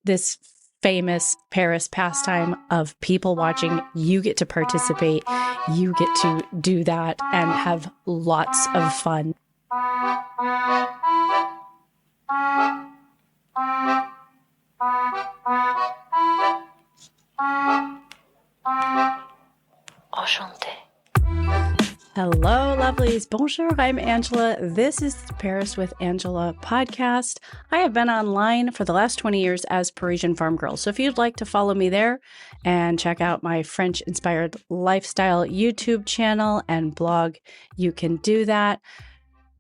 this famous Paris pastime of people watching. You get to participate. You get to do that and have lots of fun. Enchanté. Hello, lovelies. Bonjour, I'm Angela. This is the Paris with Angela podcast. I have been online for the last 20 years as Parisian farm girl. So if you'd like to follow me there and check out my French-inspired lifestyle YouTube channel and blog, you can do that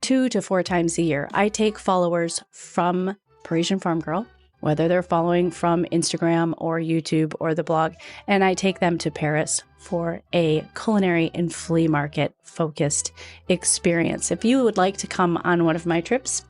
2 to 4 times a year. I take followers from Parisian farm girl, whether they're following from Instagram or YouTube or the blog, and I take them to Paris for a culinary and flea market focused experience. If you would like to come on one of my trips,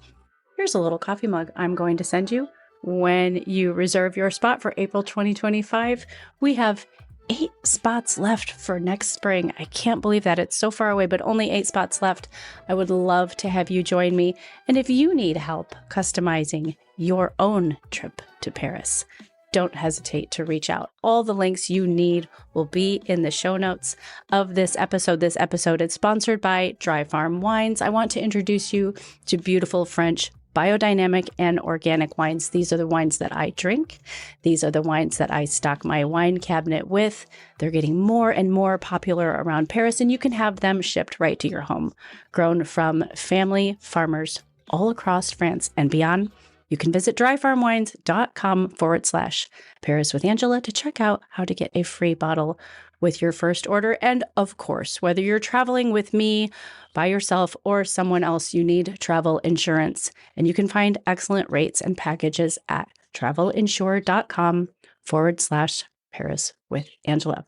here's a little coffee mug I'm going to send you when you reserve your spot for April 2025. We have 8 spots left for next spring. I can't believe that it's so far away, but only 8 spots left. I would love to have you join me. And if you need help customizing your own trip to Paris, don't hesitate to reach out. All the links you need will be in the show notes of this episode. This episode is sponsored by Dry Farm Wines. I want to introduce you to beautiful French biodynamic and organic wines. These are the wines that I drink. These are the wines that I stock my wine cabinet with. They're getting more and more popular around Paris, and you can have them shipped right to your home. Grown from family farmers all across France and beyond. You can visit dryfarmwines.com/Paris with Angela to check out how to get a free bottle with your first order. And of course, whether you're traveling with me, by yourself, or someone else, you need travel insurance. And you can find excellent rates and packages at travelinsure.com/Paris with Angela.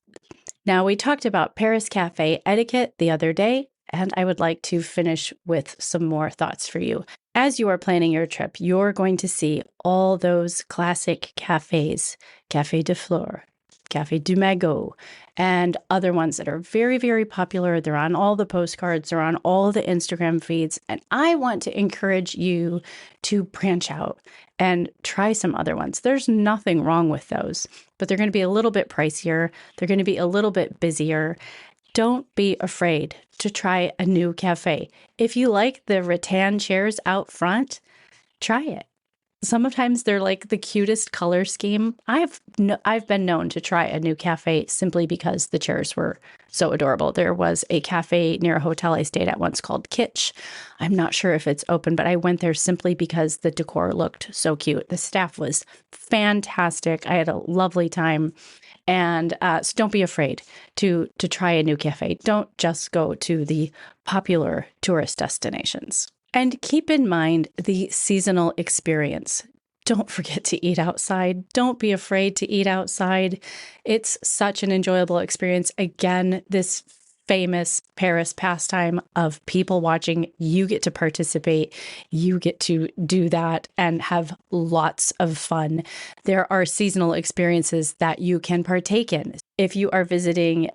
Now, we talked about Paris cafe etiquette the other day, and I would like to finish with some more thoughts for you. As you are planning your trip, you're going to see all those classic cafes, Café de Flore, Café du Magot, and other ones that are very, very popular. They're on all the postcards, they're on all the Instagram feeds. And I want to encourage you to branch out and try some other ones. There's nothing wrong with those, but they're going to be a little bit pricier. They're going to be a little bit busier. Don't be afraid to try a new cafe. If you like the rattan chairs out front, try it. Sometimes they're like the cutest color scheme. I've been known to try a new cafe simply because the chairs were so adorable. There was a cafe near a hotel I stayed at once called Kitsch. I'm not sure if it's open, but I went there simply because the decor looked so cute. The staff was fantastic. I had a lovely time. And so don't be afraid to try a new cafe. Don't just go to the popular tourist destinations. And keep in mind the seasonal experience. Don't forget to eat outside. Don't be afraid to eat outside. It's such an enjoyable experience. Again, this famous Paris pastime of people watching. You get to participate. You get to do that and have lots of fun. There are seasonal experiences that you can partake in. If you are visiting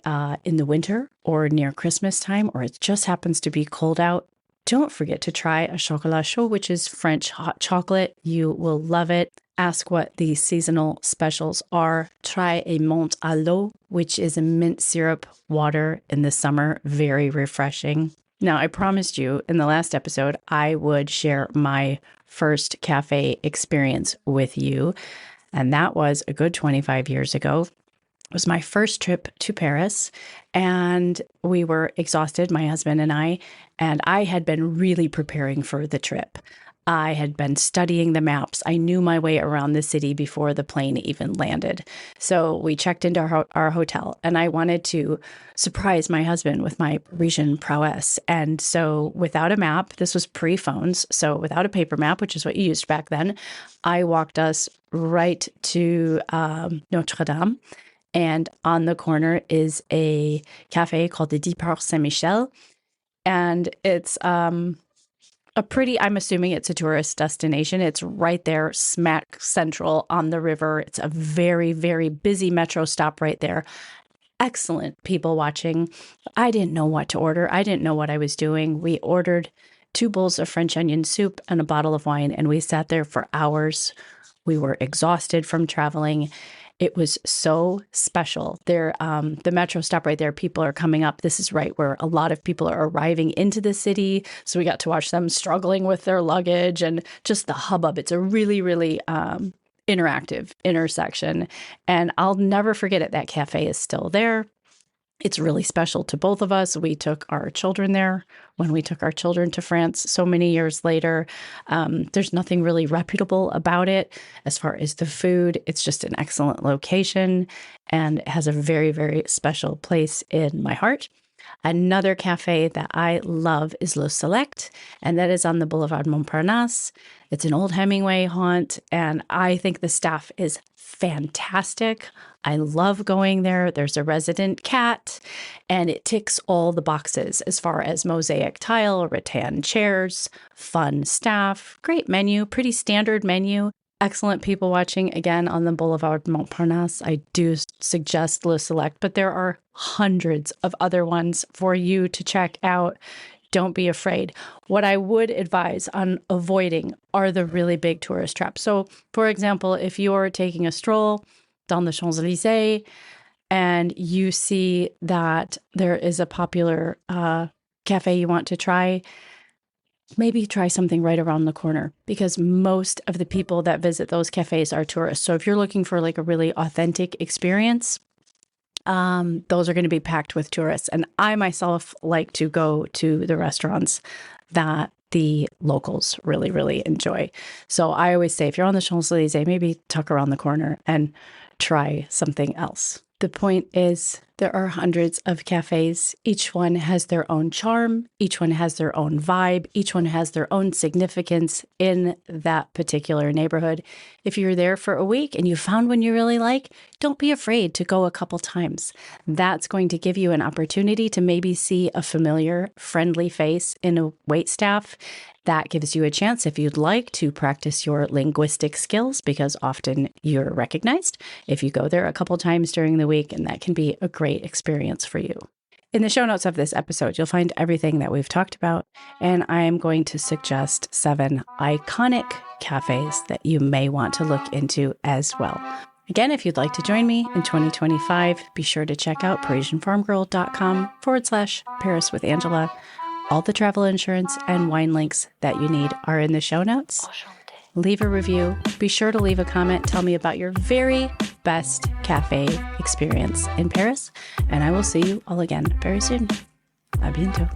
in the winter or near Christmas time, or it just happens to be cold out, don't forget to try a chocolat chaud, which is French hot chocolate. You will love it. Ask what the seasonal specials are. Try a Mont-Alo, which is a mint syrup water in the summer. Very refreshing. Now, I promised you in the last episode I would share my first cafe experience with you, and that was a good 25 years ago. It was my first trip to Paris, and we were exhausted, my husband and I had been really preparing for the trip. I had been studying the maps. I knew my way around the city before the plane even landed. So we checked into our hotel, and I wanted to surprise my husband with my Parisian prowess. And so without a map, this was pre-phones, so without a paper map, which is what you used back then, I walked us right to Notre Dame. And on the corner is a cafe called the Dupont Saint-Michel. And it's I'm assuming it's a tourist destination. It's right there, smack central on the river. It's a very, very busy metro stop right there. Excellent people watching. I didn't know what to order. I didn't know what I was doing. We ordered 2 bowls of French onion soup and a bottle of wine, and we sat there for hours. We were exhausted from traveling. It was so special. There, the metro stop right there, people are coming up. This is right where a lot of people are arriving into the city. So we got to watch them struggling with their luggage and just the hubbub. It's a really, really interactive intersection. And I'll never forget it. That cafe is still there. It's really special to both of us. We took our children there when we took our children to France so many years later. There's nothing really reputable about it as far as the food. It's just an excellent location and it has a very, very special place in my heart. Another cafe that I love is Le Select, and that is on the Boulevard Montparnasse. It's an old Hemingway haunt, and I think the staff is fantastic. I love going there. There's a resident cat, and it ticks all the boxes as far as mosaic tile, rattan chairs, fun staff, great menu, pretty standard menu. Excellent people watching, again, on the Boulevard Montparnasse. I do suggest Le Select, but there are hundreds of other ones for you to check out. Don't be afraid. What I would advise on avoiding are the really big tourist traps. So, for example, if you're taking a stroll down the Champs-Élysées and you see that there is a popular cafe you want to try, maybe try something right around the corner, because most of the people that visit those cafes are tourists. So if you're looking for like a really authentic experience, those are going to be packed with tourists. And I myself like to go to the restaurants that the locals really, really enjoy. So I always say, if you're on the Champs-Élysées, maybe tuck around the corner and try something else. The point is, there are hundreds of cafes. Each one has their own charm. Each one has their own vibe. Each one has their own significance in that particular neighborhood. If you're there for a week and you found one you really like, don't be afraid to go a couple times. That's going to give you an opportunity to maybe see a familiar, friendly face in a waitstaff. That gives you a chance, if you'd like, to practice your linguistic skills, because often you're recognized if you go there a couple times during the week, and that can be a great experience for you. In the show notes of this episode, you'll find everything that we've talked about, and I am going to suggest 7 iconic cafes that you may want to look into as well. Again, if you'd like to join me in 2025, be sure to check out ParisianFarmGirl.com/Paris with Angela. All the travel insurance and wine links that you need are in the show notes. Leave a review. Be sure to leave a comment. Tell me about your very best cafe experience in Paris. And I will see you all again very soon. À bientôt.